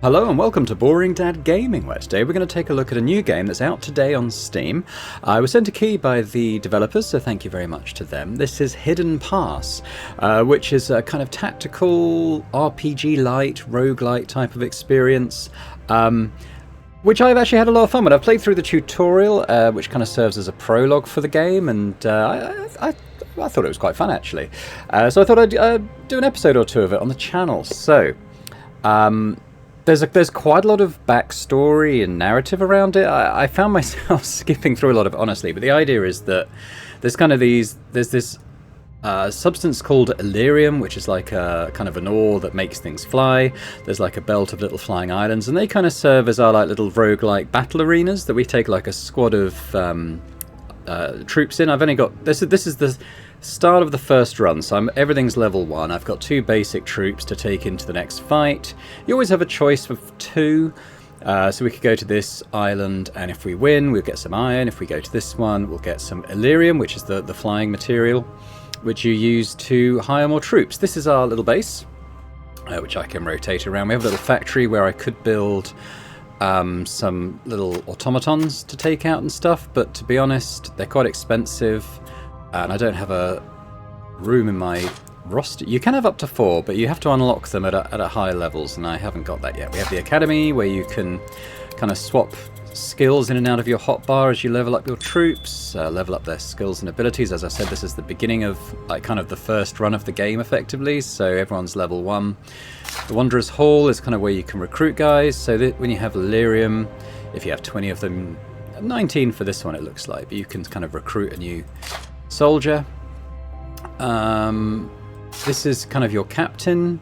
Hello and welcome to Boring Dad Gaming, where today we're going to take a look at a new game that's out today on Steam. I was sent a key by the developers, so thank you very much to them. This is Hidden Pass, which is a kind of tactical RPG-light, roguelite type of experience, which I've actually had a lot of fun with. I've played through the tutorial, which kind of serves as a prologue for the game, and I thought it was quite fun, actually. So I thought I'd do an episode or two of it on the channel. So, There's quite a lot of backstory and narrative around it. I found myself skipping through a lot of it, honestly, but the idea is that there's this substance called Illyrium, which is like a kind of an ore that makes things fly. There's like a belt of little flying islands, and they kind of serve as our like little roguelike battle arenas that we take like a squad of troops in. I've only got this is the start of the first run, so everything's level 1. I've got 2 basic troops to take into the next fight. You always have a choice of 2, so we could go to this island, and if we win, we'll get some iron. If we go to this one, we'll get some Illyrium, which is the flying material, which you use to hire more troops. This is our little base, which I can rotate around. We have a little factory where I could build some little automatons to take out and stuff, but to be honest, they're quite expensive. And I don't have a room in my roster. You can have up to 4, but you have to unlock them at a higher levels, and I haven't got that yet. We have the academy, where you can kind of swap skills in and out of your hotbar as you level up your troops, level up their skills and abilities. As I said, this is the beginning of like kind of the first run of the game, effectively, so everyone's level 1. The Wanderer's Hall is kind of where you can recruit guys, so that when you have Illyrium, if you have 20 of them, 19 for this one it looks like, but you can kind of recruit a new soldier. This is kind of your captain,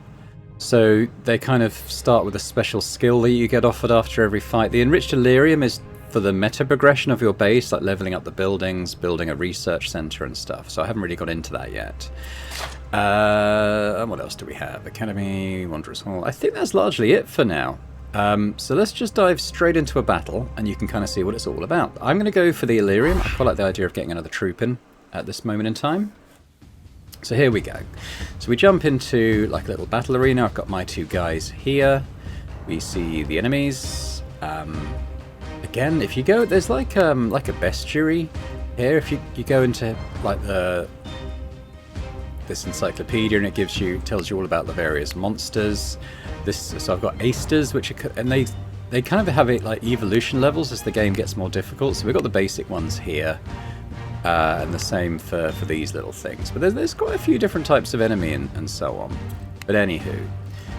so they kind of start with a special skill that you get offered after every fight. The enriched Illyrium is for the meta progression of your base, like leveling up the buildings, building a research center and stuff, so I haven't really got into that yet. And what else do we have? Academy, Wanderer's Hall. I think that's largely it for now. So let's just dive straight into a battle, and you can kind of see what it's all about. I'm going to go for the Illyrium. I quite like the idea of getting another troop in at this moment in time. So here we go. So we jump into like a little battle arena. I've got my 2 guys here. We see the enemies. Again, if you go, there's like a bestiary here. If you go into like this encyclopedia, and it tells you all about the various monsters. So I've got asters, which are, and they kind of have it like evolution levels as the game gets more difficult. So we've got the basic ones here. And the same for these little things. But there's quite a few different types of enemy and so on. But anywho,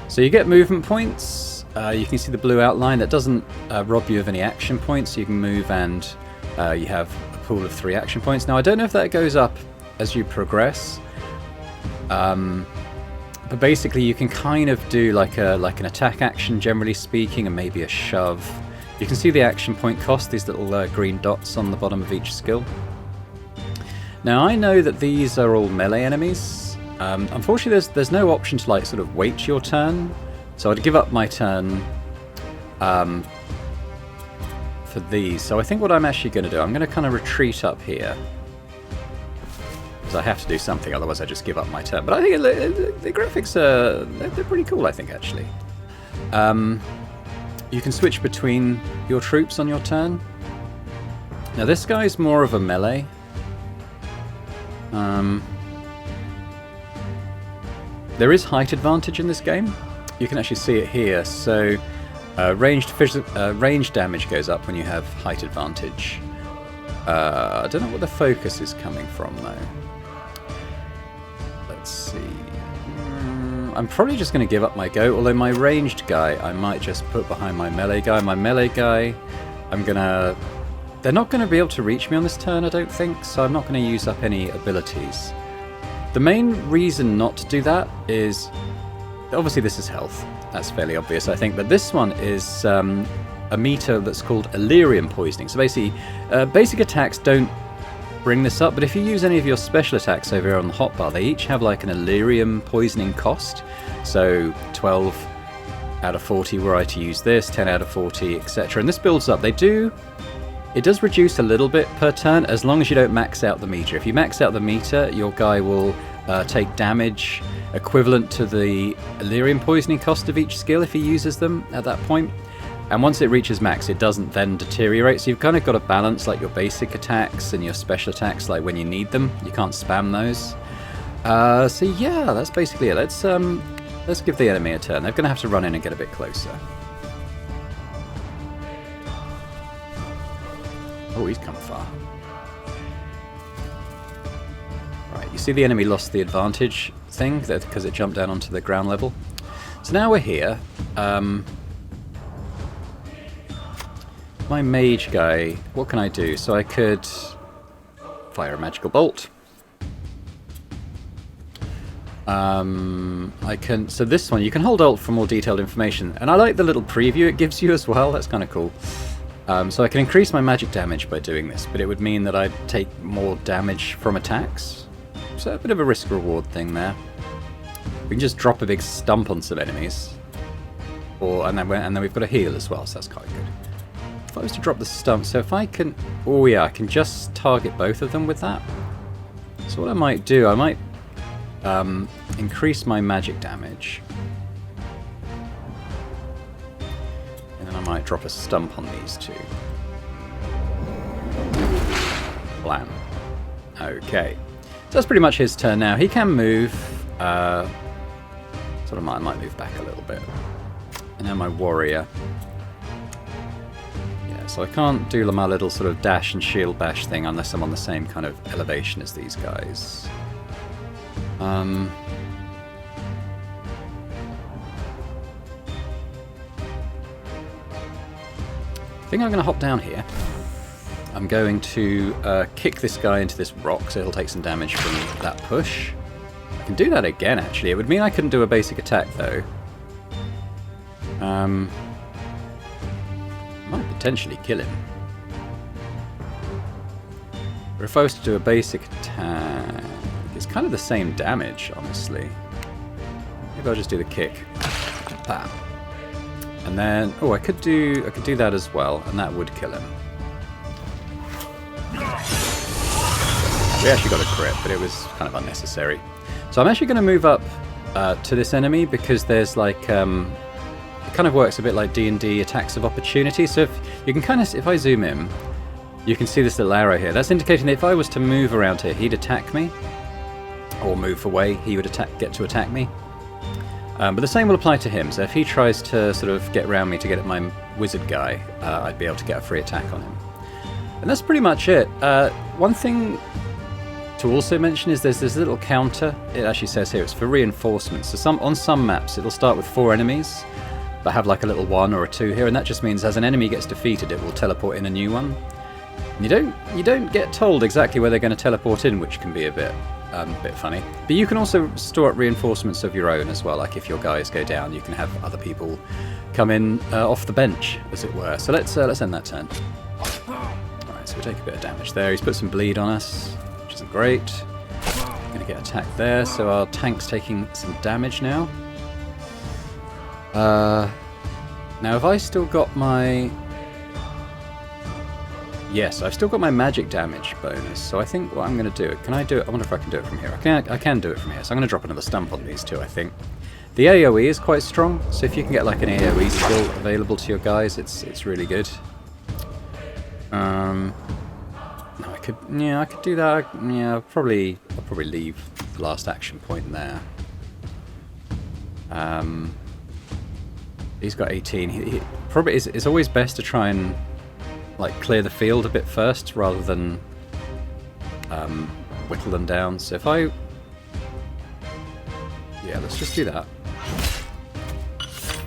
so you get movement points. You can see the blue outline. That doesn't rob you of any action points. So you can move, and you have a pool of 3 action points. Now I don't know if that goes up as you progress. But basically you can kind of do like an attack action, generally speaking, and maybe a shove. You can see the action point cost, these little green dots on the bottom of each skill. Now I know that these are all melee enemies. Unfortunately there's no option to like sort of wait your turn, so I'd give up my turn for these. So I think what I'm actually going to do, I'm going to kind of retreat up here, because I have to do something, otherwise I just give up my turn. But I think the graphics they're pretty cool, I think, actually. You can switch between your troops on your turn. Now this guy's more of a melee. There is height advantage in this game. You can actually see it here. So range damage goes up when you have height advantage. I don't know what the focus is coming from though. Let's see. I'm probably just going to give up my go, although my ranged guy I might just put behind my melee guy. My melee guy, they're not going to be able to reach me on this turn, I don't think, so I'm not going to use up any abilities. The main reason not to do that is, obviously this is health, that's fairly obvious I think, but this one is a meter that's called Illyrium poisoning. So basically, basic attacks don't bring this up, but if you use any of your special attacks over here on the hotbar, they each have like an Illyrium poisoning cost. So 12 out of 40 were I to use this, 10 out of 40, etc. And this builds up. It does reduce a little bit per turn, as long as you don't max out the meter. If you max out the meter, your guy will take damage equivalent to the Illyrian poisoning cost of each skill if he uses them at that point. And once it reaches max, it doesn't then deteriorate. So you've kind of got to balance like your basic attacks and your special attacks, like when you need them. You can't spam those. So yeah, that's basically it. Let's give the enemy a turn. They're going to have to run in and get a bit closer. Oh, he's come far. Right, you see the enemy lost the advantage thing because it jumped down onto the ground level. So now we're here. My mage guy, what can I do? So I could fire a magical bolt. So this one, you can hold Alt for more detailed information. And I like the little preview it gives you as well, that's kind of cool. So I can increase my magic damage by doing this, but it would mean that I'd take more damage from attacks. So a bit of a risk-reward thing there. We can just drop a big stump on some enemies. And then we've got a heal as well, so that's quite good. If I was to drop the stump, so if I can... Oh yeah, I can just target both of them with that. So what I might do, I might increase my magic damage. And then I might drop a stump on these two. Blam. Okay. So that's pretty much his turn now. He can move. I might move back a little bit. And now my warrior. Yeah, so I can't do my little sort of dash and shield bash thing unless I'm on the same kind of elevation as these guys. I think I'm going to hop down here. I'm going to kick this guy into this rock, so he'll take some damage from that push. I can do that again, actually. It would mean I couldn't do a basic attack, though. Might potentially kill him. But if I was to do a basic attack, it's kind of the same damage, honestly. Maybe I'll just do the kick. Bam. And then, oh, I could do that as well, and that would kill him. We actually got a crit, but it was kind of unnecessary. So I'm actually going to move up to this enemy because there's like it kind of works a bit like D&D attacks of opportunity. So if you can kind of, if I zoom in, you can see this little arrow here. That's indicating that if I was to move around here, he'd attack me, or move away, he would get to attack me. But the same will apply to him. So if he tries to sort of get around me to get at my wizard guy, I'd be able to get a free attack on him. And that's pretty much it. One thing to also mention is there's this little counter. It actually says here it's for reinforcements. So on some maps it'll start with 4 enemies, but have like a little 1 or a 2 here, and that just means as an enemy gets defeated, it will teleport in a new one. And you don't get told exactly where they're going to teleport in, which can be a bit funny. But you can also store up reinforcements of your own as well. Like if your guys go down, you can have other people come in off the bench, as it were. So let's end that turn. Alright, so we take a bit of damage there. He's put some bleed on us, which isn't great. I'm going to get attacked there, so our tank's taking some damage now. Now have I still got my... Yes, I've still got my magic damage bonus, so I think what I'm going to do... Can I do it? I wonder if I can do it from here. I can do it from here, so I'm going to drop another stump on these two, I think. The AoE is quite strong, so if you can get like an AoE skill available to your guys, it's really good. No, I could do that. Yeah, I'll probably leave the last action point there. He's got 18. He probably it's always best to try and like clear the field a bit first rather than whittle them down. So if I... Yeah, let's just do that.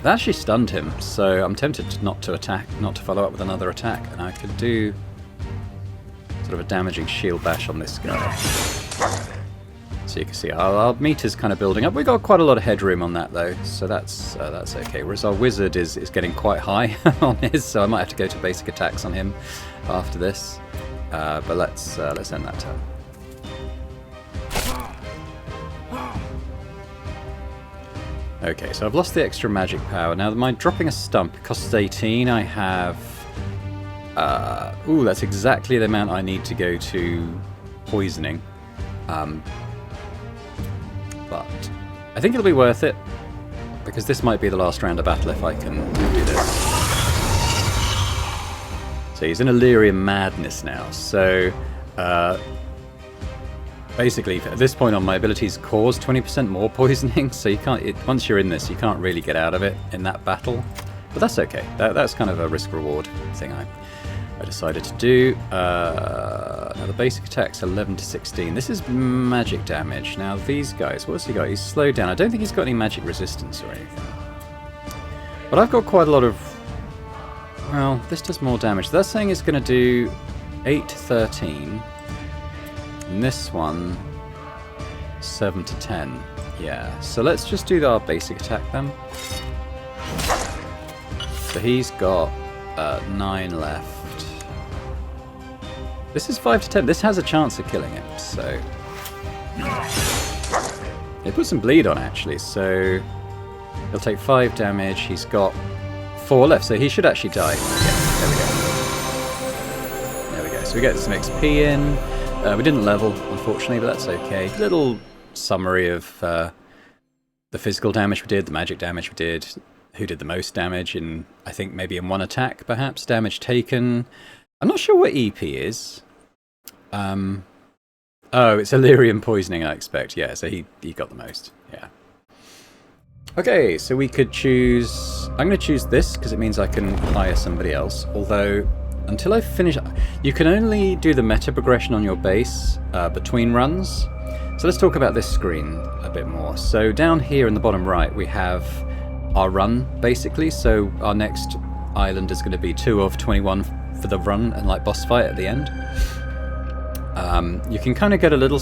That actually stunned him, so I'm tempted not to follow up with another attack, and I could do sort of a damaging shield bash on this guy. So you can see our meter's kind of building up. We've got quite a lot of headroom on that though, so that's okay. Whereas our wizard is getting quite high on his, so I might have to go to basic attacks on him after this. But let's end that turn. Okay, so I've lost the extra magic power. Now my dropping a stump costs 18. I have... ooh, that's exactly the amount I need to go to poisoning. But I think it'll be worth it, because this might be the last round of battle if I can do this. So he's in Illyrian Madness now, so basically at this point on my abilities cause 20% more poisoning, so you can't, once you're in this you can't really get out of it in that battle. But that's okay, that's kind of a risk-reward thing I decided to do. Now the basic attack's 11 to 16. This is magic damage. Now these guys, what's he got? He's slowed down. I don't think he's got any magic resistance or anything. But I've got quite a lot of... Well, this does more damage. That's saying it's going to do 8 to 13. And this one, 7 to 10. Yeah, so let's just do our basic attack then. So he's got 9 left. This is 5 to 10. This has a chance of killing him, so... They put some bleed on, actually, so... He'll take 5 damage. He's got 4 left, so he should actually die. Yeah, there we go. There we go. So we get some XP in. We didn't level, unfortunately, but that's okay. Little summary of the physical damage we did, the magic damage we did, who did the most damage in, I think, maybe in one attack, perhaps. Damage taken... I'm not sure what EP is. Oh, it's Illyrian poisoning, I expect. Yeah, so he got the most. Yeah. Okay, so we could choose... I'm going to choose this, because it means I can hire somebody else. Although, until I finish... You can only do the meta progression on your base between runs. So let's talk about this screen a bit more. So down here in the bottom right, we have our run, basically. So our next island is going to be 2 of 21 for the run and like boss fight at the end. You can kind of get a little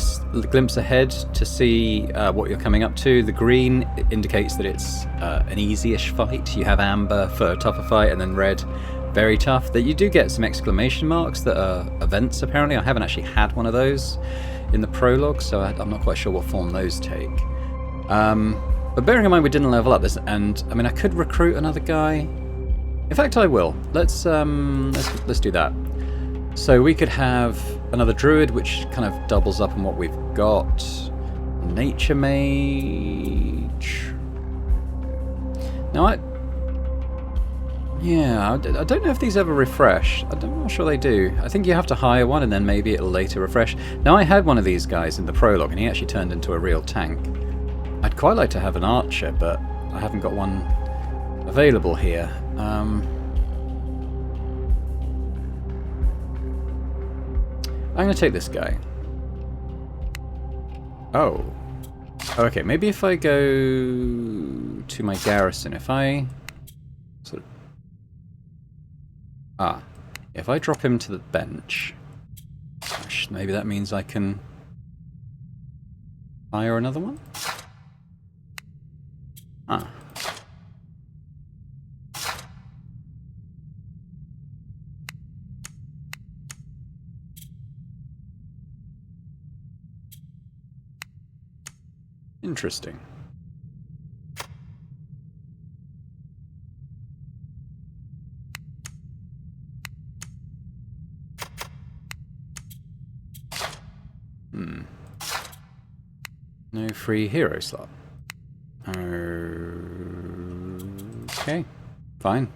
glimpse ahead to see what you're coming up to. The green indicates that it's an easy-ish fight. You have amber for a tougher fight, and then red, very tough. That you do get some exclamation marks that are events, apparently. I haven't actually had one of those in the prologue, so I'm not quite sure what form those take. But bearing in mind we didn't level up this, and I mean I could recruit another guy. In fact, I will. Let's do that. So we could have another druid, which kind of doubles up on what we've got. Nature mage. Now I don't know if these ever refresh. I'm not sure they do. I think you have to hire one, and then maybe it'll later refresh. Now I had one of these guys in the prologue, and he actually turned into a real tank. I'd quite like to have an archer, but I haven't got one available here. I'm going to take this guy. Oh. Okay, maybe if I go to my garrison, if I sort of... if I drop him to the bench, maybe that means I can hire another one? Interesting. No free hero slot. Okay, fine.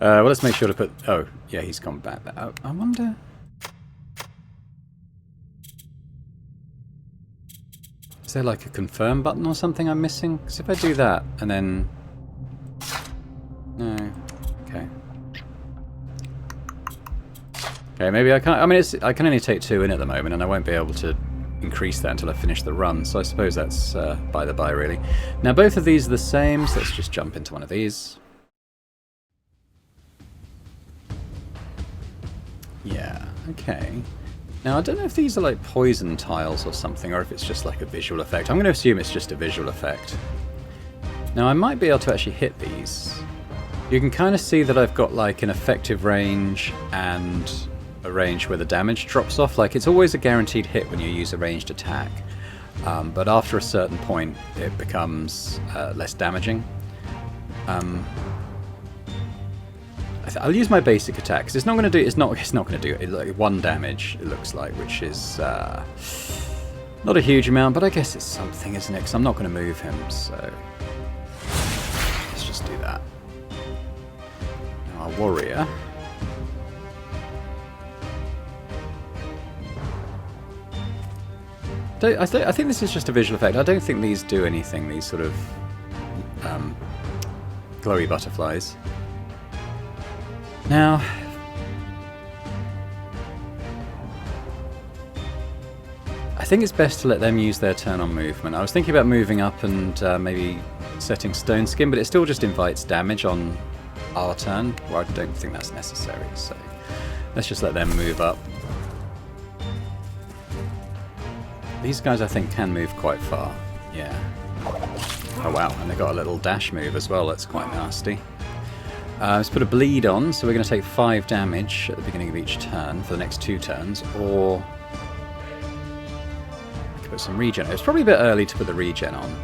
Well, let's make sure to put... Oh, yeah, he's gone back. I wonder... Is there like a confirm button or something I'm missing? Because if I do that and then... No. Okay. Okay, maybe I can't... I mean, I can only take 2 in at the moment, and I won't be able to increase that until I finish the run, so I suppose that's by the by, really. Now, both of these are the same, so let's just jump into one of these. Yeah, okay. Now, I don't know if these are like poison tiles or something, or if it's just like a visual effect. I'm going to assume it's just a visual effect. Now, I might be able to actually hit these. You can kind of see that I've got like an effective range and a range where the damage drops off. Like, it's always a guaranteed hit when you use a ranged attack. But after a certain point, it becomes less damaging. I'll use my basic attack, because it's not going to do. It's not going to do it. Like 1 damage. It looks like, which is Not a huge amount, but I guess it's something, isn't it? Because I'm not going to move him, so let's just do that. Now our warrior. I think this is just a visual effect. I don't think these do anything, these sort of glowy butterflies. Now, I think it's best to let them use their turn on movement. I was thinking about moving up and maybe setting Stone Skin, but it still just invites damage on our turn. Well, I don't think that's necessary, so let's just let them move up. These guys, I think, can move quite far. Yeah. Oh, wow. And they've got a little dash move as well. That's quite nasty. Let's put a bleed on. So we're going to take 5 damage at the beginning of each turn for the next 2 turns. Or I could put some regen. It's probably a bit early to put the regen on.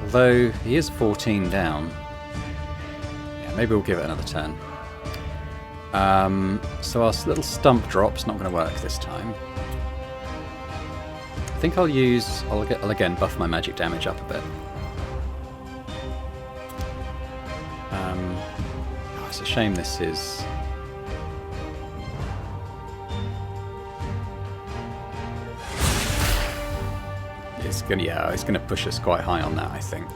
Although he is 14 down. Yeah, maybe we'll give it another turn. So our little stump drop's not going to work this time. I think I'll again buff my magic damage up a bit. Oh, it's a shame this is... It's gonna push us quite high on that, I think.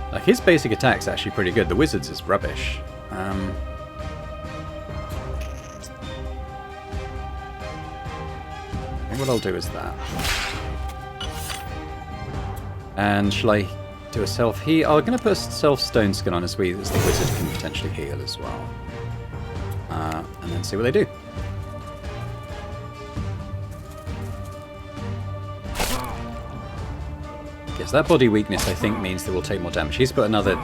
Like his basic attack's actually pretty good. The wizard's is rubbish. What I'll do is that. And shall I do a self-heal? I'm going to put a self-stone skin on as the wizard can potentially heal as well. And then see what they do. Yes, that body weakness I think means that we'll take more damage. He's put another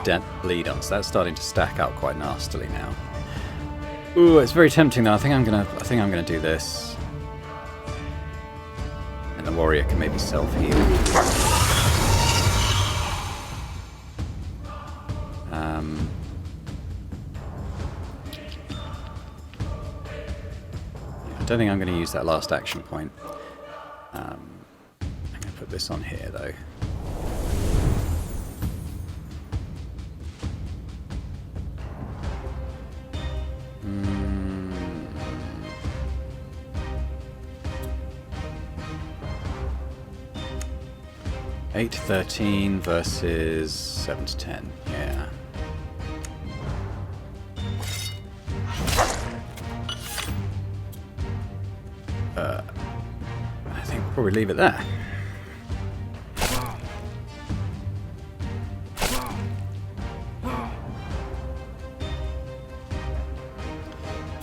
bleed on, so that's starting to stack up quite nastily now. Ooh, it's very tempting though. I think I'm gonna do this. And the warrior can maybe self-heal. I don't think I'm going to use that last action point. I'm going to put this on here though. Eight to 13 versus 7 to 10. Yeah. I think we'll probably leave it there.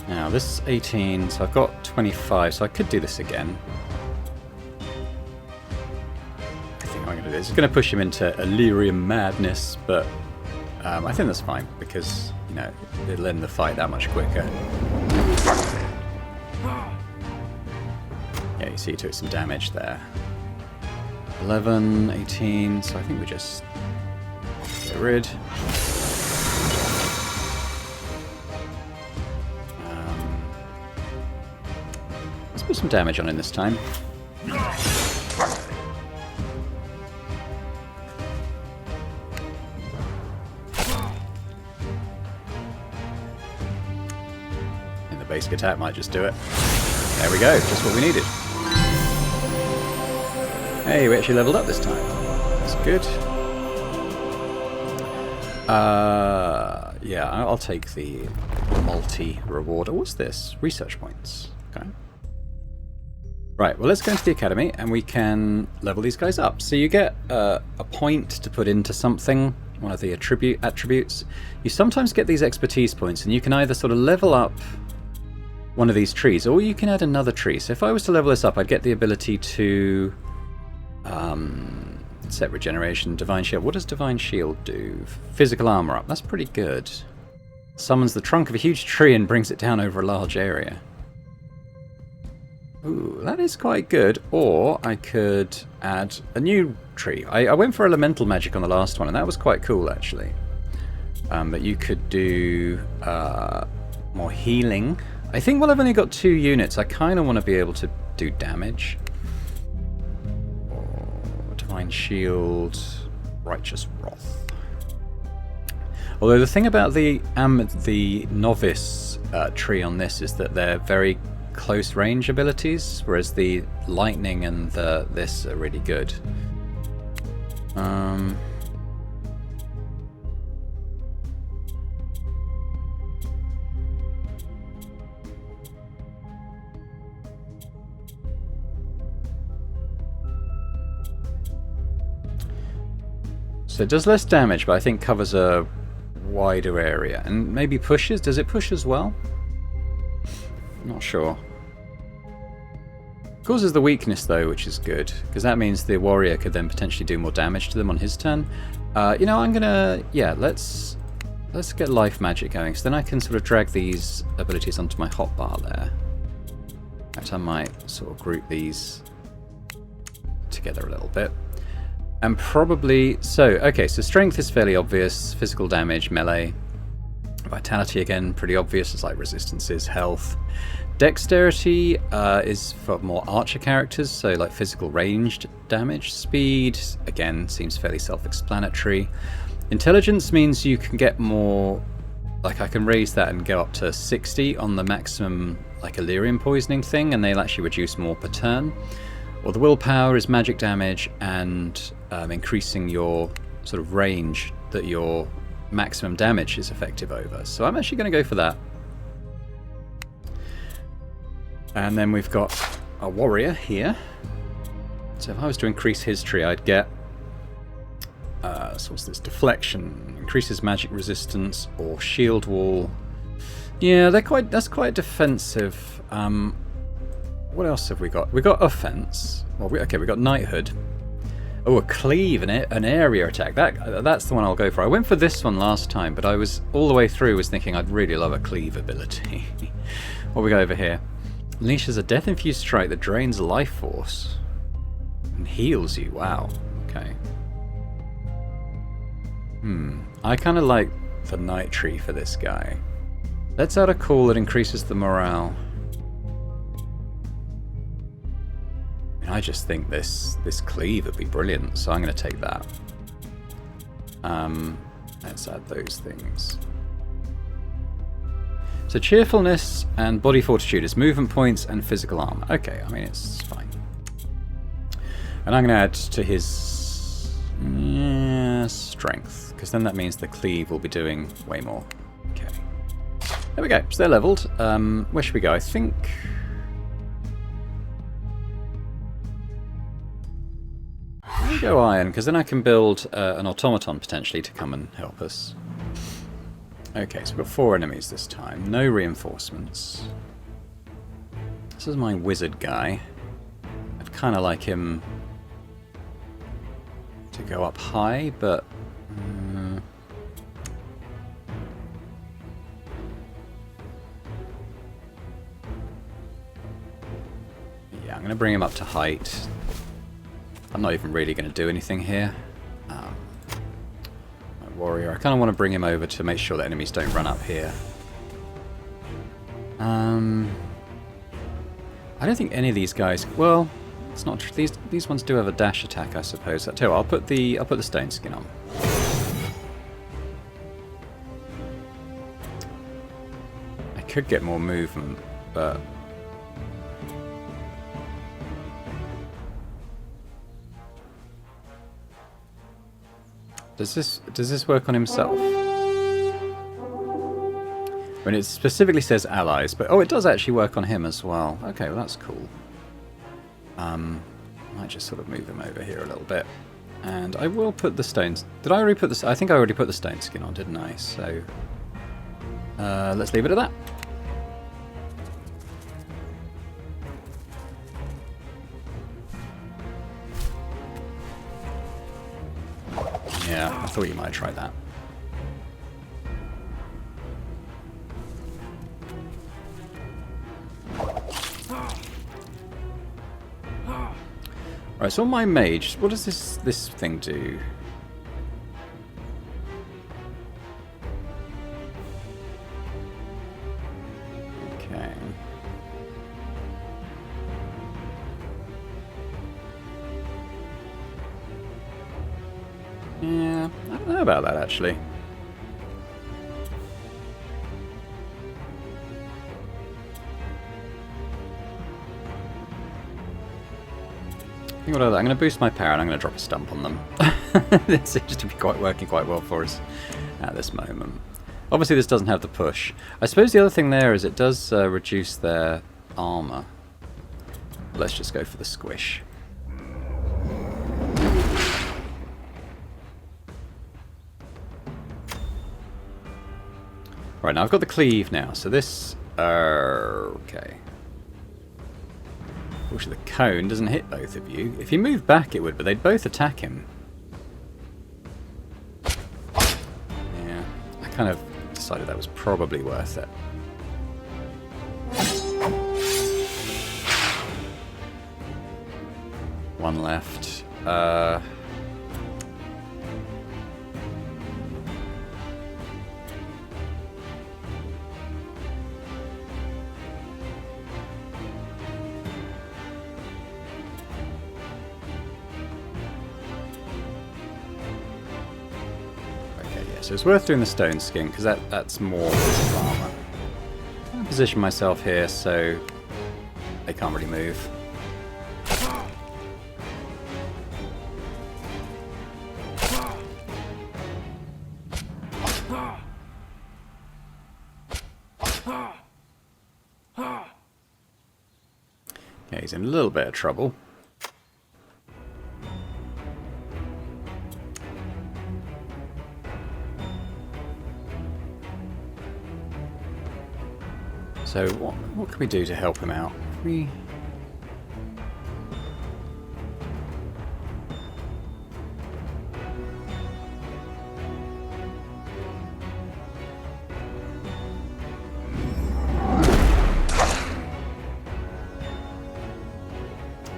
Now this is 18, so I've got 25, so I could do this again. It's going to push him into Illyrian madness, but I think that's fine because, you know, it'll end the fight that much quicker. Yeah, you see, he took some damage there. 11, 18, so I think we just get rid. Let's put some damage on him this time. Basic attack might just do it. There we go, just what we needed. Hey, we actually leveled up this time. That's good. Yeah, I'll take the multi-reward. What's this? Research points. Okay. Right, well let's go into the academy and we can level these guys up. So you get a point to put into something, one of the attributes. You sometimes get these expertise points and you can either sort of level up one of these trees, or you can add another tree. So if I was to level this up, I'd get the ability to set regeneration, divine shield. What does divine shield do? Physical armor up. That's pretty good. Summons the trunk of a huge tree and brings it down over a large area. Ooh, that is quite good. Or I could add a new tree. I went for elemental magic on the last one, and that was quite cool actually. But you could do more healing. I think while I've only got 2 units, I kind of want to be able to do damage. Or Divine Shield, Righteous Wrath. Although the thing about the Novice tree on this is that they're very close range abilities, whereas the Lightning and this are really good. So it does less damage, but I think covers a wider area. And maybe pushes? Does it push as well? Not sure. Causes the weakness though, which is good, because that means the warrior could then potentially do more damage to them on his turn. You know, I'm gonna... yeah, let's get life magic going, so then I can sort of drag these abilities onto my hotbar there. In fact, I might sort of group these together a little bit. And probably... so, okay, so strength is fairly obvious. Physical damage, melee. Vitality, again, pretty obvious. It's like resistances, health. Dexterity is for more archer characters, so like physical ranged damage. Speed, again, seems fairly self-explanatory. Intelligence means you can get more... like, I can raise that and go up to 60 on the maximum, like, Illyrian poisoning thing, and they'll actually reduce more per turn. Or the willpower is magic damage and increasing your sort of range that your maximum damage is effective over. So I'm actually going to go for that. And then we've got a warrior here. So if I was to increase his tree, I'd get... so what's this? Deflection. Increases magic resistance or shield wall. Yeah, that's quite defensive. What else have we got? We got offense. Well, we got knighthood. Oh, a cleave, an area attack. That's the one I'll go for. I went for this one last time, but I was all the way through was thinking I'd really love a cleave ability. What we got over here? Unleashes a death-infused strike that drains life force and heals you. Wow. Okay. I kind of like the knight tree for this guy. Let's add a call that increases the morale. I just think this cleave would be brilliant, so I'm going to take that. Let's add those things. So cheerfulness and body fortitude is movement points and physical armor. Okay, I mean, it's fine. And I'm going to add to his strength, because then that means the cleave will be doing way more. Okay. There we go. So they're leveled. Where should we go? I think... I'll go iron, because then I can build an automaton potentially to come and help us. Okay, so we've got 4 enemies this time. No reinforcements. This is my wizard guy. I'd kind of like him to go up high, but... yeah, I'm going to bring him up to height. I'm not even really going to do anything here. My warrior, I kind of want to bring him over to make sure that enemies don't run up here. I don't think any of these guys... well, it's not true. These ones do have a dash attack, I suppose. I tell you what, I'll put the stone skin on. I could get more movement, but... Does this work on himself? When it specifically says allies, but oh, it does actually work on him as well. Okay, well that's cool. Might just sort of move him over here a little bit, and I will put the stones. Did I already put this? I think I already put the stone skin on, didn't I? So let's leave it at that. Yeah, I thought you might try that. Right, so on my mage, what does this thing do? Yeah, I don't know about that actually. I think what I'm going to boost my power and I'm going to drop a stump on them. It seems to be working quite well for us at this moment. Obviously this doesn't have the push. I suppose the other thing there is it does reduce their armor. Let's just go for the squish. Right, now I've got the cleave now, so this... okay. Unfortunately, the cone doesn't hit both of you. If you move back, it would, but they'd both attack him. Yeah, I kind of decided that was probably worth it. One left. So it's worth doing the stone skin because that's more armor. I'm going to position myself here so they can't really move. Okay, he's in a little bit of trouble. So what can we do to help him out?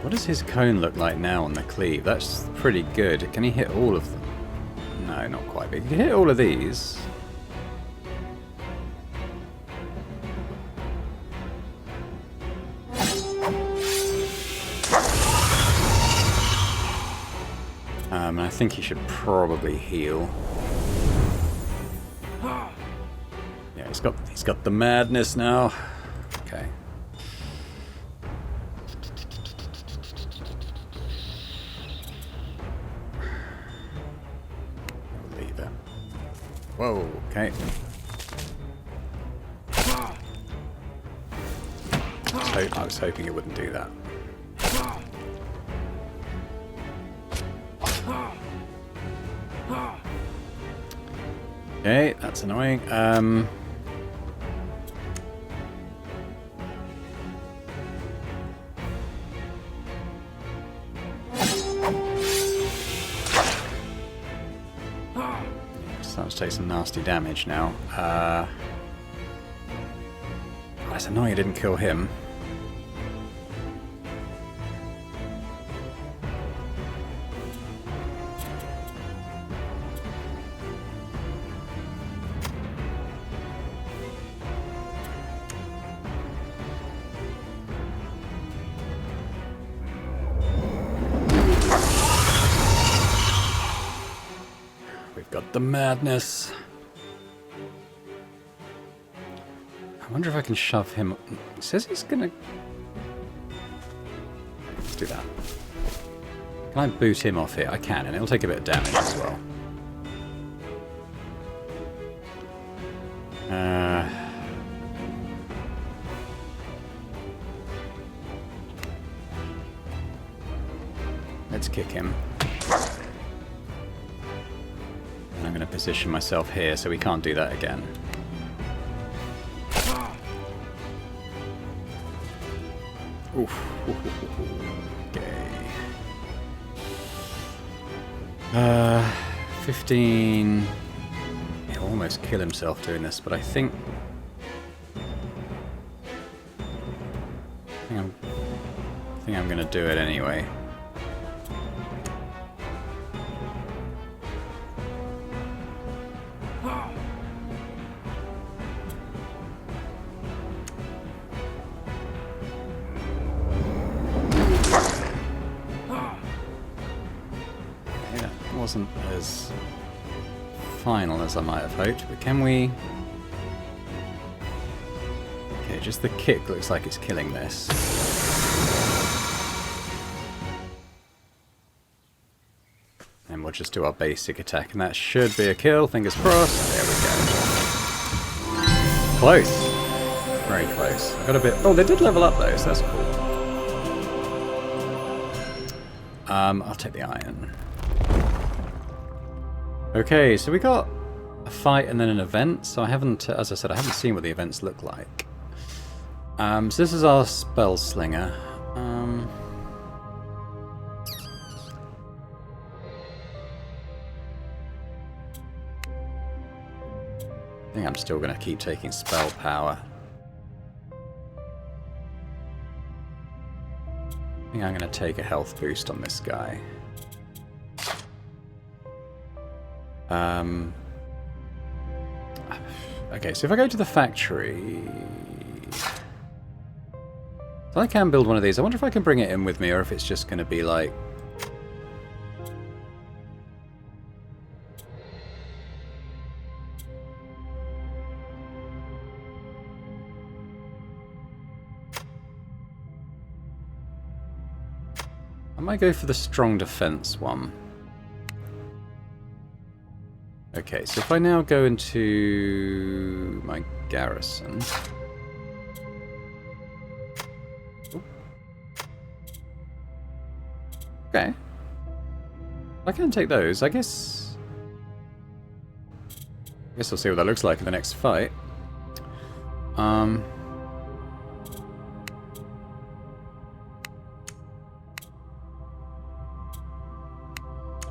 What does his cone look like now on the cleave? That's pretty good. Can he hit all of them? No, not quite. But he can hit all of these. I think he should probably heal. Yeah, he's got the madness now. Okay. I'll leave it. Whoa, okay. I was hoping it wouldn't do that. Okay, that's annoying. Starting to take some nasty damage now. It's annoying I didn't kill him. Got the madness. I wonder if I can shove him. He says he's gonna. Let's do that. Can I boot him off here? I can, and it'll take a bit of damage as well. Let's kick him. I'm going to position myself here so we can't do that again. Oof. Okay. 15. He'll almost kill himself doing this, but I think I'm going to do it anyway. wasn't as final as I might have hoped, but can we... Okay, just the kick looks like it's killing this. And we'll just do our basic attack, and that should be a kill, fingers crossed. There we go. Close. Very close. I got a bit... Oh, they did level up though, so that's cool. I'll take the iron. Okay, so we got a fight and then an event, so I haven't, as I said, I haven't seen what the events look like. So this is our spell slinger. I think I'm still going to keep taking spell power. I think I'm going to take a health boost on this guy. Okay, so if I go to the factory... So I can build one of these. I wonder if I can bring it in with me, or if it's just going to be like... I might go for the strong defense one. Okay, so if I now go into my garrison... Okay. I can take those. I guess we'll see what that looks like in the next fight.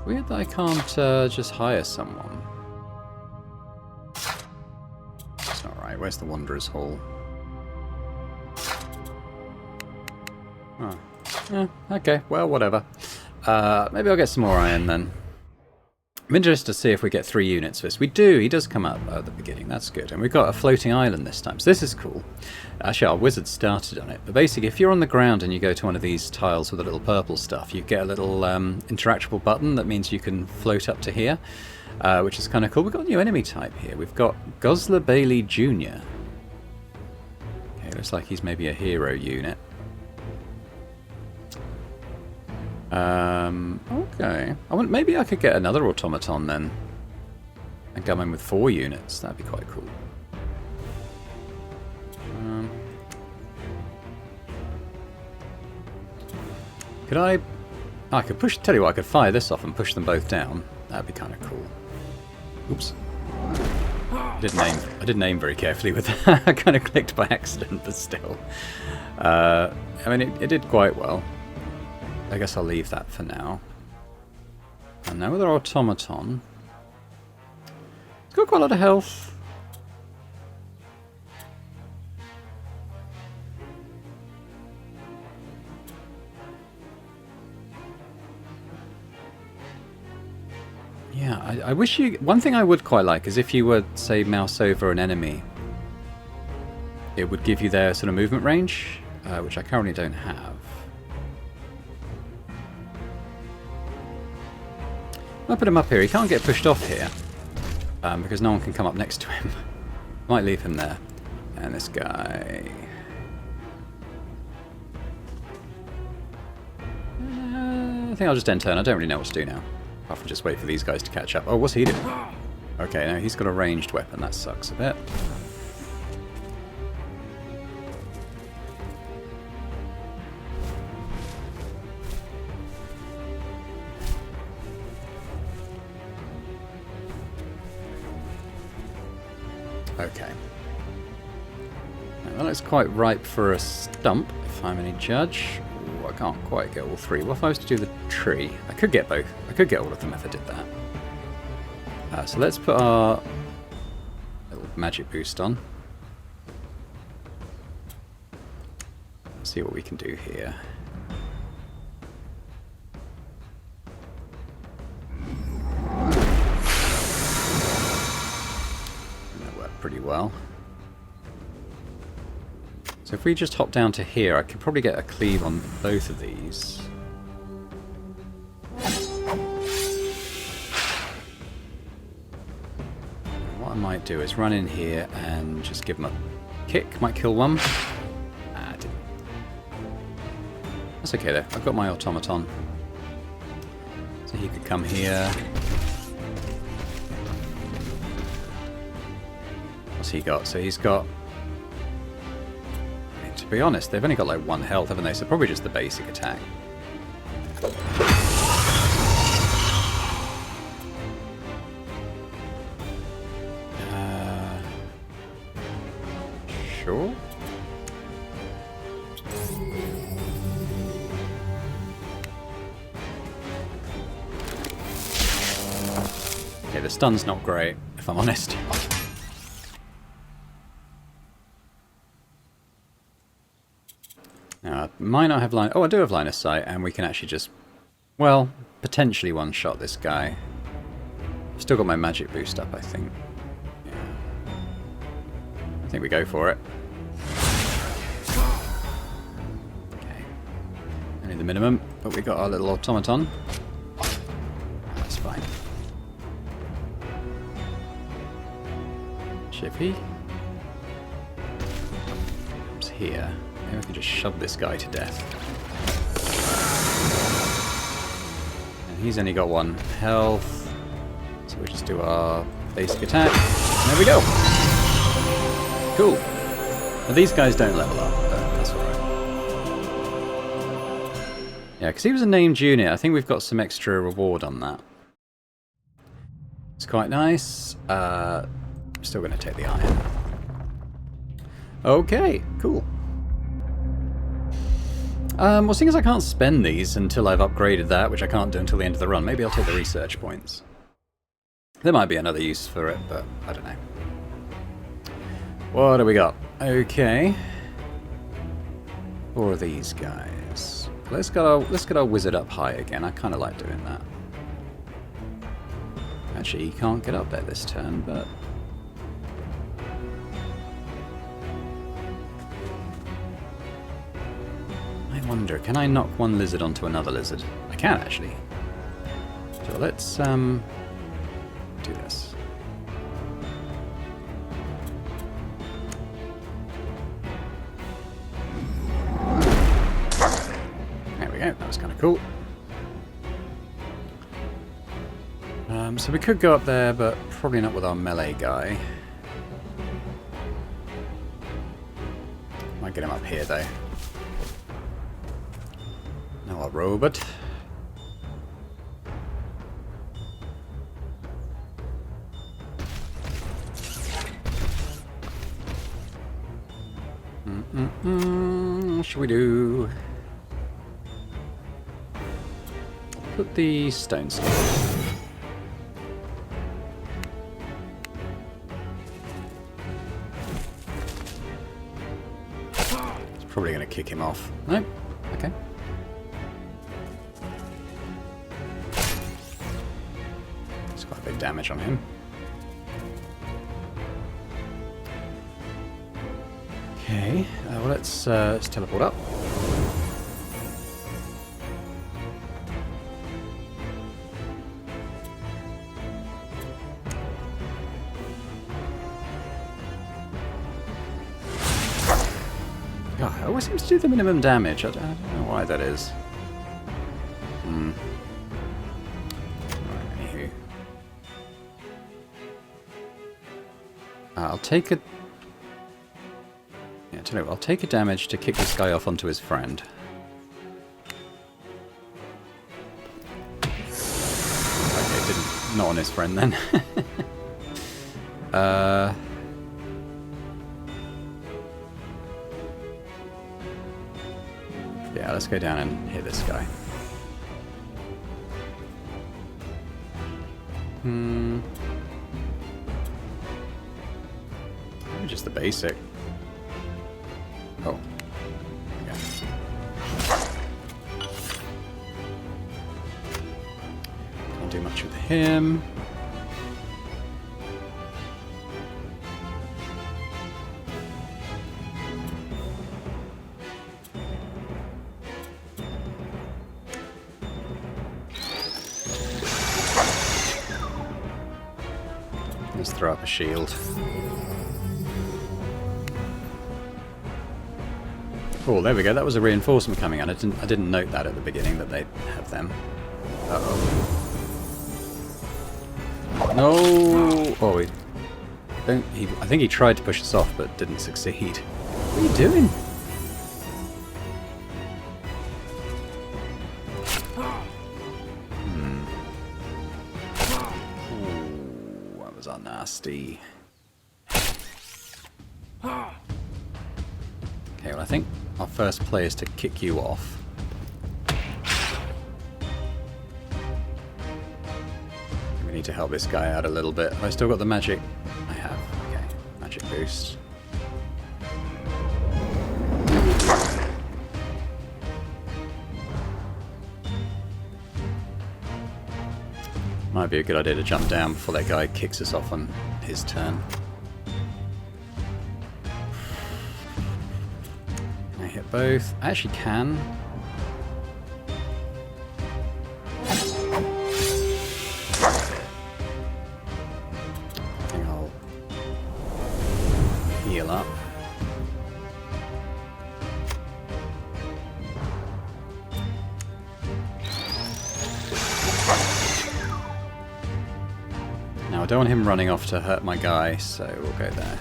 Weird that I can't just hire someone. That's not right. Where's the Wanderer's Hall? Oh. Yeah, okay, well, whatever. Maybe I'll get some more iron then. I'm interested to see if we get 3 units for this. We do, he does come up at the beginning, that's good. And we've got a floating island this time, so this is cool. Actually, our wizard started on it. But basically, if you're on the ground and you go to one of these tiles with a little purple stuff, you get a little interactable button that means you can float up to here, which is kind of cool. We've got a new enemy type here. We've got Gosler Bailey Jr. Okay, looks like he's maybe a hero unit. Okay. Maybe I could get another automaton then. And come in with 4 units. That'd be quite cool. Could I... I could push... Tell you what, I could fire this off and push them both down. That'd be kind of cool. Oops. I didn't aim very carefully with that. I kind of clicked by accident, but still. I mean, it did quite well. I guess I'll leave that for now. And now with our automaton. It's got quite a lot of health. Yeah, I wish you... One thing I would quite like is if you were, say, mouse over an enemy, it would give you their sort of movement range, which I currently don't have. I'll put him up here. He can't get pushed off here because no one can come up next to him. Might leave him there. And this guy... I think I'll just end turn. I don't really know what to do now. Apart from just wait for these guys to catch up. Oh, what's he doing? Okay, no, he's got a ranged weapon. That sucks a bit. Okay. Now that looks quite ripe for a stump, if I'm any judge. Ooh, I can't quite get all 3. What if I was to do the tree? I could get both. I could get all of them if I did that. So let's put our little magic boost on. See what we can do here. Pretty well. So if we just hop down to here, I could probably get a cleave on both of these. might do is run in here and just give him a kick. Might kill one. Ah, didn't. That's okay though. I've got my automaton. So he could come here. What's he got? So he's got... To be honest, they've only got like 1 health, haven't they? So probably just the basic attack. Sure. Okay, the stun's not great, if I'm honest. Now, I might not have line... Oh, I do have line of sight, and we can actually just, well, potentially one-shot this guy. Still got my magic boost up, I think. Yeah. I think we go for it. Okay. Only the minimum, but we got our little automaton. That's fine. Chippy. Comes here. Maybe I can just shove this guy to death. And he's only got 1 health. So we just do our basic attack. And there we go. Cool. Now these guys don't level up, but that's alright. Yeah, because he was a named unit. I think we've got some extra reward on that. It's quite nice. Still going to take the iron. Okay, cool. Well, seeing as I can't spend these until I've upgraded that, which I can't do until the end of the run, maybe I'll take the research points. There might be another use for it, but I don't know. What do we got? Okay. 4 of these guys. Let's get our wizard up high again. I kind of like doing that. Actually, he can't get up there this turn, but... I wonder, can I knock one lizard onto another lizard? I can, actually. So let's, do this. There we go, that was kind of cool. So we could go up there, but probably not with our melee guy. Might get him up here, though. Now our robot. What should we do? Put the stone stick. It's probably going to kick him off. Nope. Okay. It's quite a bit of damage on him. Okay, well let's teleport up. God, it always seems to do the minimum damage. I don't know why that is. Right, anywho. I'll take a... Yeah, tell you what, I'll take a damage to kick this guy off onto his friend. Okay, didn't... Not on his friend then. Yeah, let's go down and hit this guy. Maybe just the basic. Oh. Okay. Can't do much with him. Let's throw up a shield. Oh, there we go. That was a reinforcement coming on. I didn't note that at the beginning that they'd have them. Uh-oh. No! Oh, I think he tried to push us off, but didn't succeed. What are you doing? Ooh, that was nasty. Okay, well I think our first play is to kick you off. We need to help this guy out a little bit. Have I still got the magic? I have. Okay, magic boost. Might be a good idea to jump down before that guy kicks us off on his turn. Can I hit both? I actually can. I think I'll heal up. Now I don't want him running off to hurt my guy, so we'll go there.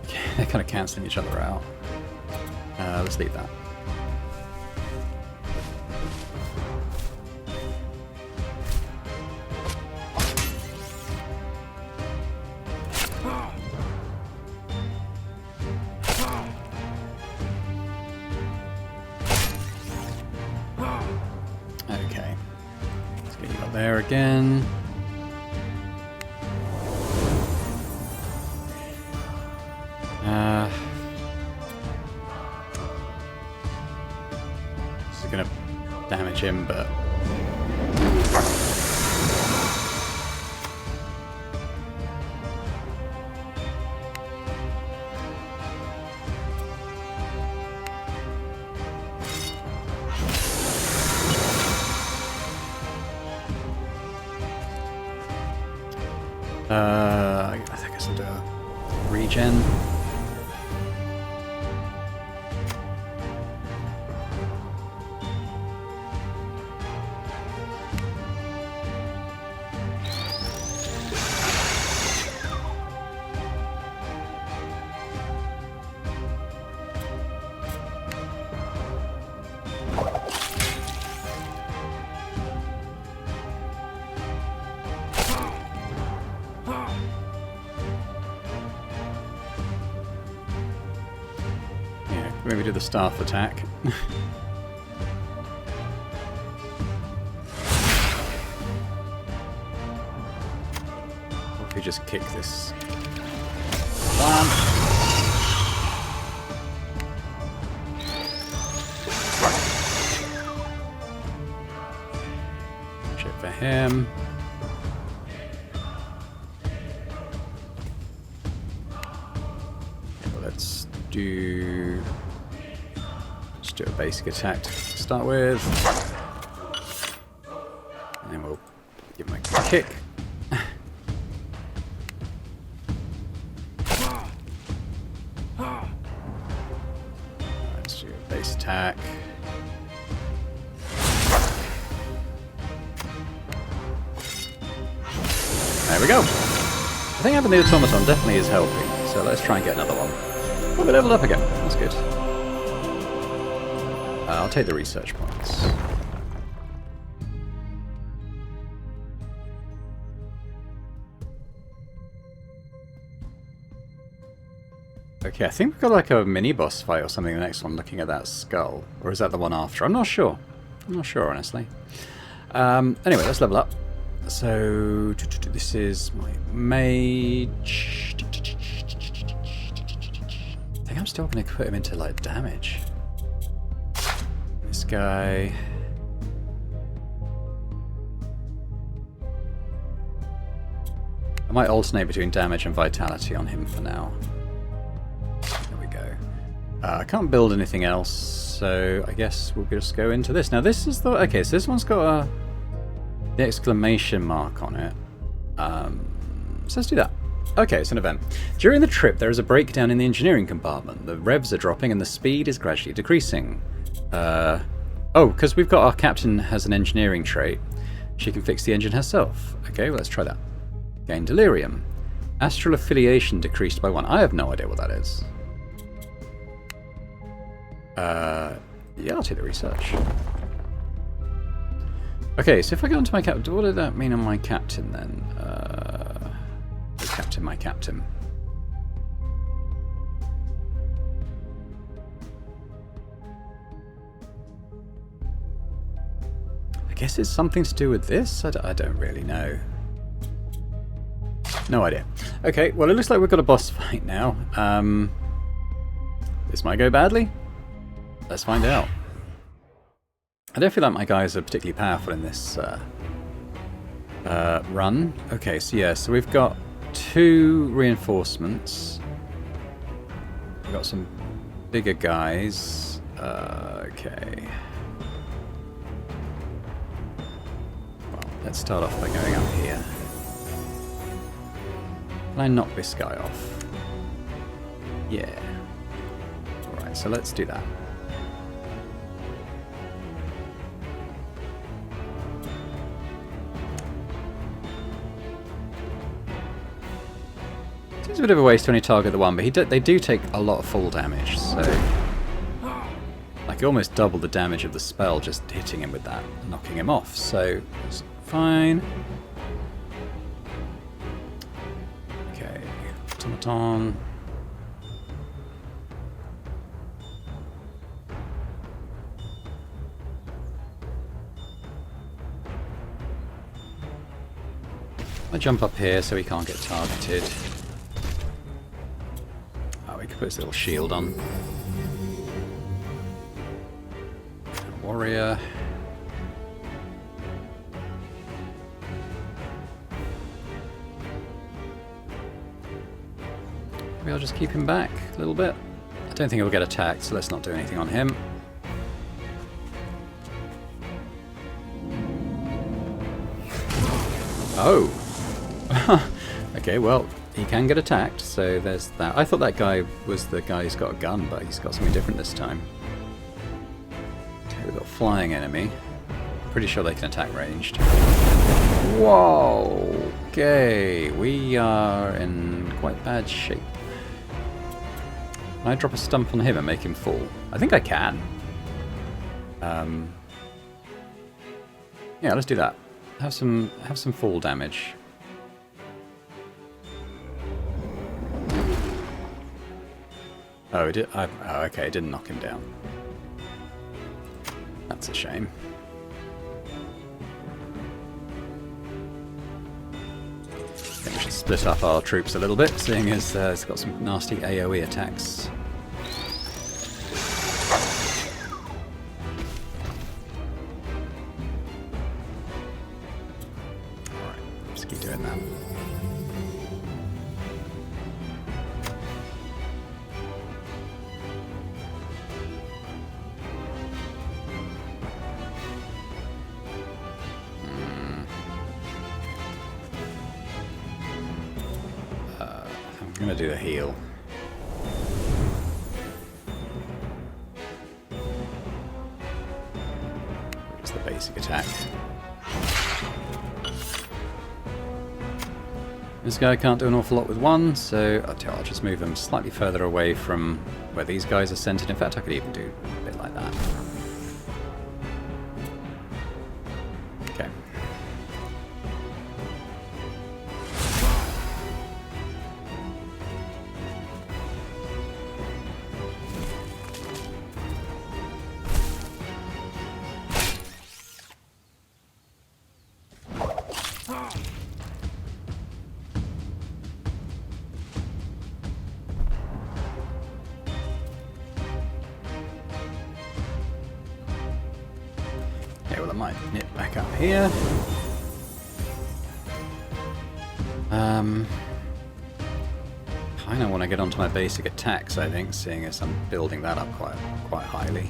Okay, they're kind of cancelling each other out. Let's leave that. Okay. Let's get you up there again. This is gonna damage him, but I guess I'll do a regen. Maybe do the staff attack. Or if we just kick this. Bam! Shit for him. Okay, let's do. Just do a basic attack to start with. And then we'll give him a kick. Let's do a base attack. There we go. I think having the automaton definitely is helping. So let's try and get another one. Oh, we leveled up again. That's good. I'll take the research points. Okay, I think we've got like a mini-boss fight or something, the next one, looking at that skull. Or is that the one after? I'm not sure. I'm not sure, honestly. Anyway, let's level up. So, this is my mage. I think I'm still going to put him into, like, damage. This guy. I might alternate between damage and vitality on him for now. There we go. I can't build anything else, so I guess we'll just go into this. Now this is the... Okay, so this one's got a the exclamation mark on it. So let's do that. Okay, it's an event. During the trip, there is a breakdown in the engineering compartment. The revs are dropping and the speed is gradually decreasing. Oh, because we've got our captain has an engineering trait. She can fix the engine herself. Okay, well, let's try that. Gain delirium. Astral affiliation decreased by 1. I have no idea what that is. Yeah, I'll take the research. Okay, so if I go onto my captain, what did that mean on my captain then? My captain. I guess it's something to do with this? I don't really know. No idea. Okay, well it looks like we've got a boss fight now. This might go badly. Let's find out. I don't feel like my guys are particularly powerful in this run. Okay, so yeah, so we've got 2 reinforcements. We've got some bigger guys. Okay. Well, let's start off by going up here. Can I knock this guy off? Yeah. Alright, so let's do that. It's a bit of a waste to only target the one, but they do take a lot of full damage, so... Like, almost double the damage of the spell just hitting him with that, knocking him off, so it's fine. Okay, automaton. I jump up here so he can't get targeted. We could put his little shield on. Warrior. Maybe I'll just keep him back a little bit. I don't think he'll get attacked, so let's not do anything on him. Oh! Okay, well, he can get attacked, so there's that. I thought that guy was the guy who's got a gun, but he's got something different this time. Okay, we've got a flying enemy. Pretty sure they can attack ranged. Whoa! Okay, we are in quite bad shape. Can I drop a stump on him and make him fall? I think I can. Yeah, let's do that. Have some fall damage. Oh, it did. Oh, okay, it didn't knock him down. That's a shame. I think we should split up our troops a little bit, seeing as it's got some nasty AoE attacks. Alright, let's keep doing that. I'm going to do a heal. Just the basic attack. This guy can't do an awful lot with one, so I'll just move him slightly further away from where these guys are centered. In fact, I could even do a bit like that. Okay. Okay, well I might nip back up here. Kinda want to get onto my basic attacks, I think, seeing as I'm building that up quite highly.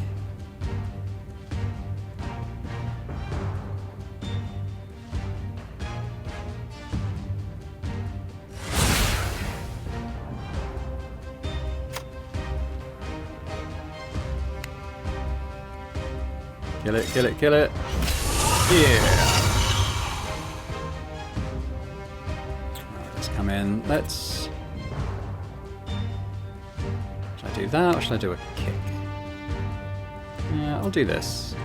Kill it, kill it, kill it. Yeah. Let's come in. Let's... Should I do that or should I do a kick? Yeah, I'll do this.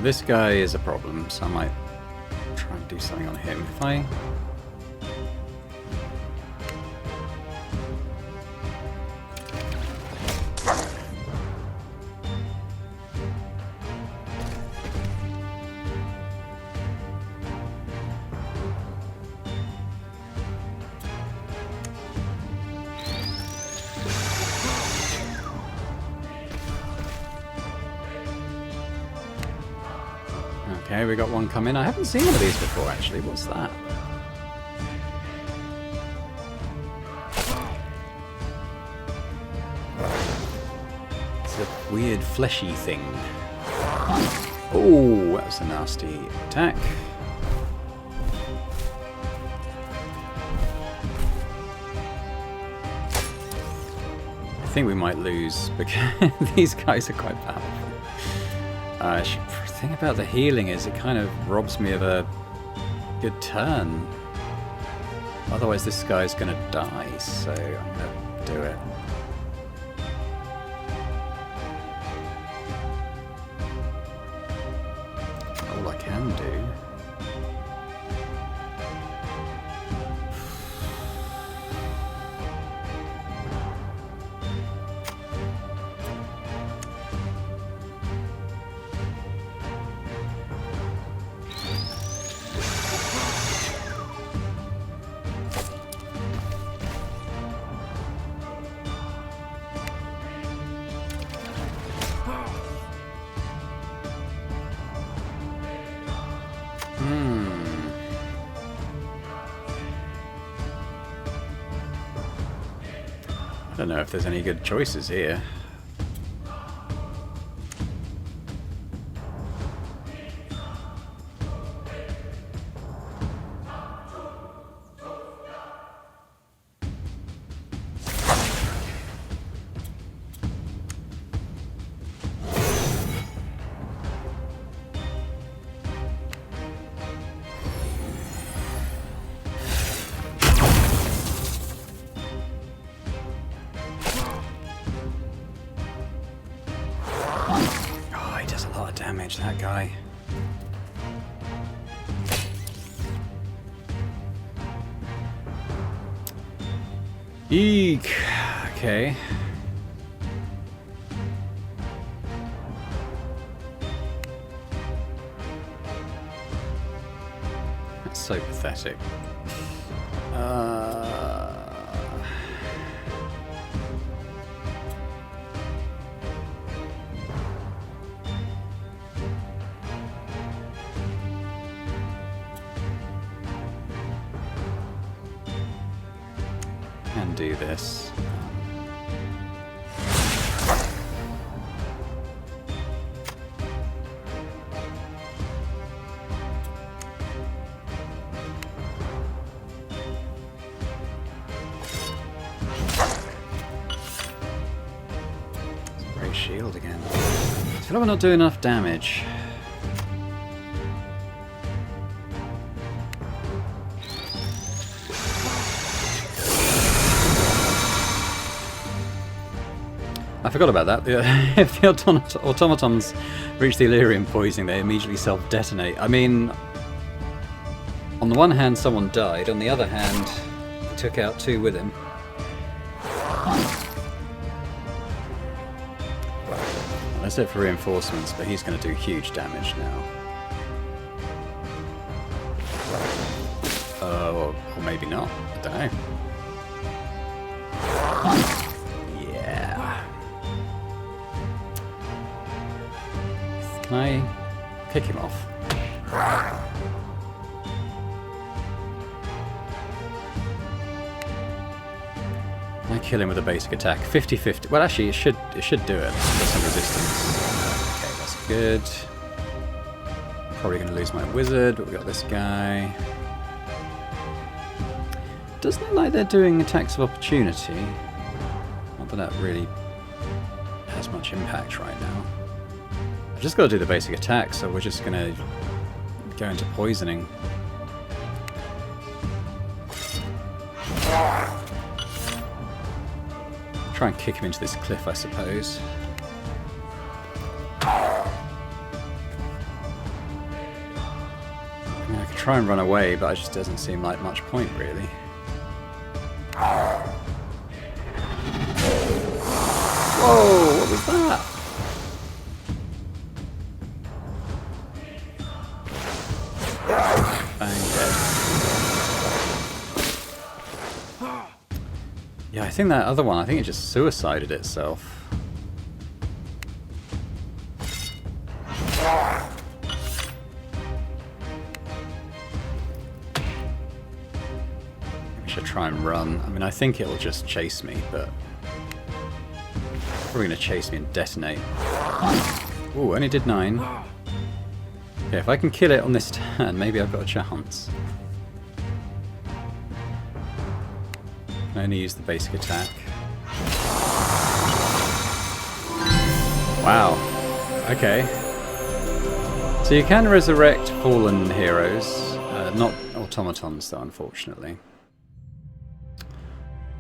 This guy is a problem, so I might try and do something on him. If I... Okay, we got one coming. I haven't seen one of these before, actually. What's that? It's a weird fleshy thing. Oh, that was a nasty attack. I think we might lose because these guys are quite powerful. The thing about the healing is it kind of robs me of a good turn. Otherwise this guy's gonna die, so I'm gonna do it. All I can do. I don't know if there's any good choices here. Damage that guy. Eek. Okay. That's so pathetic. Can do this. Great shield again. I feel like we're not doing enough damage. I forgot about that. If the automatons reach the Illyrian poisoning, they immediately self-detonate. I mean, on the one hand, someone died. On the other hand, he took out two with him. That's it for reinforcements, but he's going to do huge damage now. Or maybe not. I don't know. Can I kick him off? Can I kill him with a basic attack? 50-50. Well, actually, it should do it. There's some resistance. Okay, that's good. Probably going to lose my wizard, but we got this guy. doesn't look like they're doing attacks of opportunity. Not that that really has much impact right now. I've just got to do the basic attack, so we're just going to go into poisoning. Try and kick him into this cliff, I suppose. I mean, I could try and run away, but it just doesn't seem like much point, really. Whoa, what was that? Bang, dead. Yeah, I think that other one, I think it just suicided itself. I should try and run. I mean, I think it'll just chase me, but probably going to chase me and detonate. Ooh, only did 9. Okay, if I can kill it on this turn, maybe I've got a chance. I only use the basic attack. Wow. Okay. So you can resurrect fallen heroes, not automatons though, unfortunately.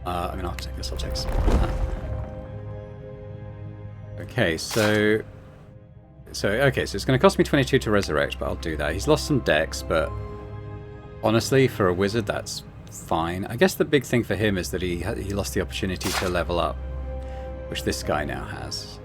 I mean, I guess I'll take some of that. Okay, so it's going to cost me 22 to resurrect, but I'll do that. He's lost some dex, but honestly, for a wizard, that's fine. I guess the big thing for him is that he lost the opportunity to level up, which this guy now has.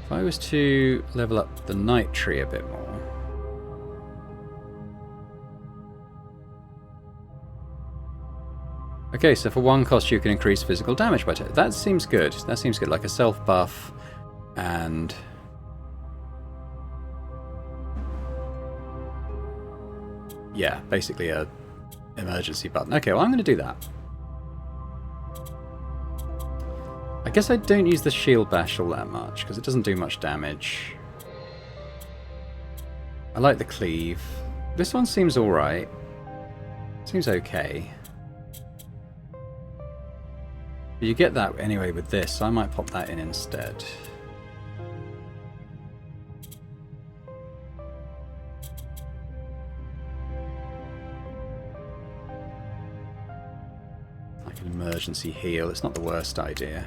If I was to level up the Night Tree a bit more. Okay, so for 1 cost you can increase physical damage by 2. That seems good. That seems good, like a self buff and yeah, basically a emergency button. Okay, well I'm going to do that. I guess I don't use the shield bash all that much because it doesn't do much damage. I like the cleave. This one seems alright. Seems okay. You get that anyway with this, so I might pop that in instead. Like an emergency heal, it's not the worst idea.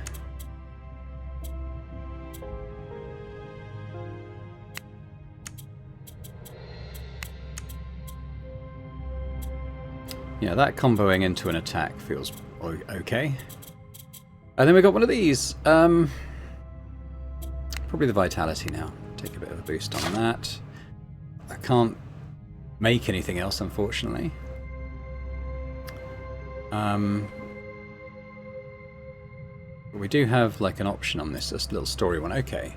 Yeah, that comboing into an attack feels okay. And then we got one of these. Probably the vitality now. Take a bit of a boost on that. I can't make anything else, unfortunately. But we do have like an option on this little story one. Okay.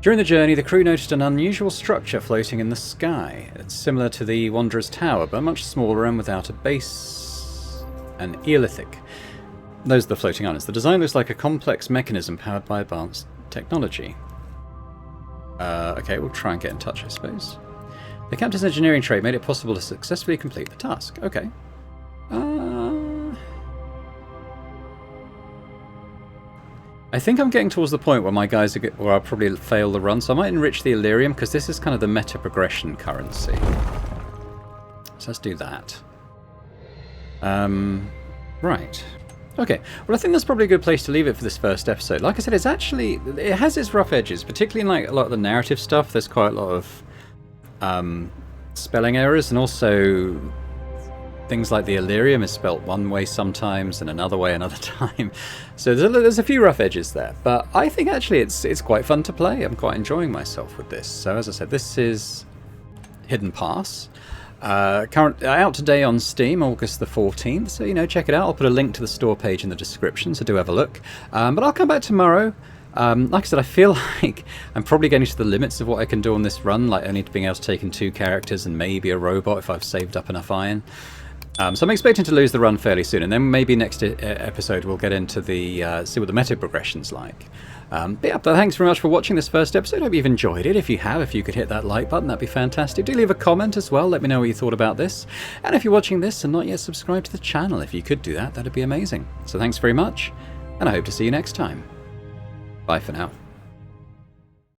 During the journey, the crew noticed an unusual structure floating in the sky. It's similar to the Wanderer's Tower, but much smaller and without a base. An Eolithic. Those are the floating islands. The design looks like a complex mechanism powered by advanced technology. Okay, we'll try and get in touch, I suppose. The captain's engineering trait made it possible to successfully complete the task. Okay. I think I'm getting towards the point where my guys are where I'll probably fail the run, so I might enrich the Illyrium, because this is kind of the meta progression currency. So let's do that. Right. Okay, well I think that's probably a good place to leave it for this first episode. Like I said, it has its rough edges, particularly in like a lot of the narrative stuff. There's quite a lot of spelling errors, and also things like the Illyrium is spelt one way sometimes and another way another time. So there's a few rough edges there, but I think actually it's quite fun to play. I'm quite enjoying myself with this. So as I said, this is Hidden Pass. Out today on Steam, August the 14th, so check it out. I'll put a link to the store page in the description, so do have a look. But I'll come back tomorrow. Like I said, I feel like I'm probably getting to the limits of what I can do on this run, like only being able to take in 2 characters and maybe a robot if I've saved up enough iron. So I'm expecting to lose the run fairly soon, and then maybe next episode we'll get into the see what the meta progression's like. But yeah, thanks very much for watching this first episode. I hope you've enjoyed it. If you have, if you could hit that like button, that'd be fantastic. Do leave a comment as well. Let me know what you thought about this. And if you're watching this and not yet subscribed to the channel, if you could do that, that'd be amazing. So thanks very much, and I hope to see you next time. Bye for now.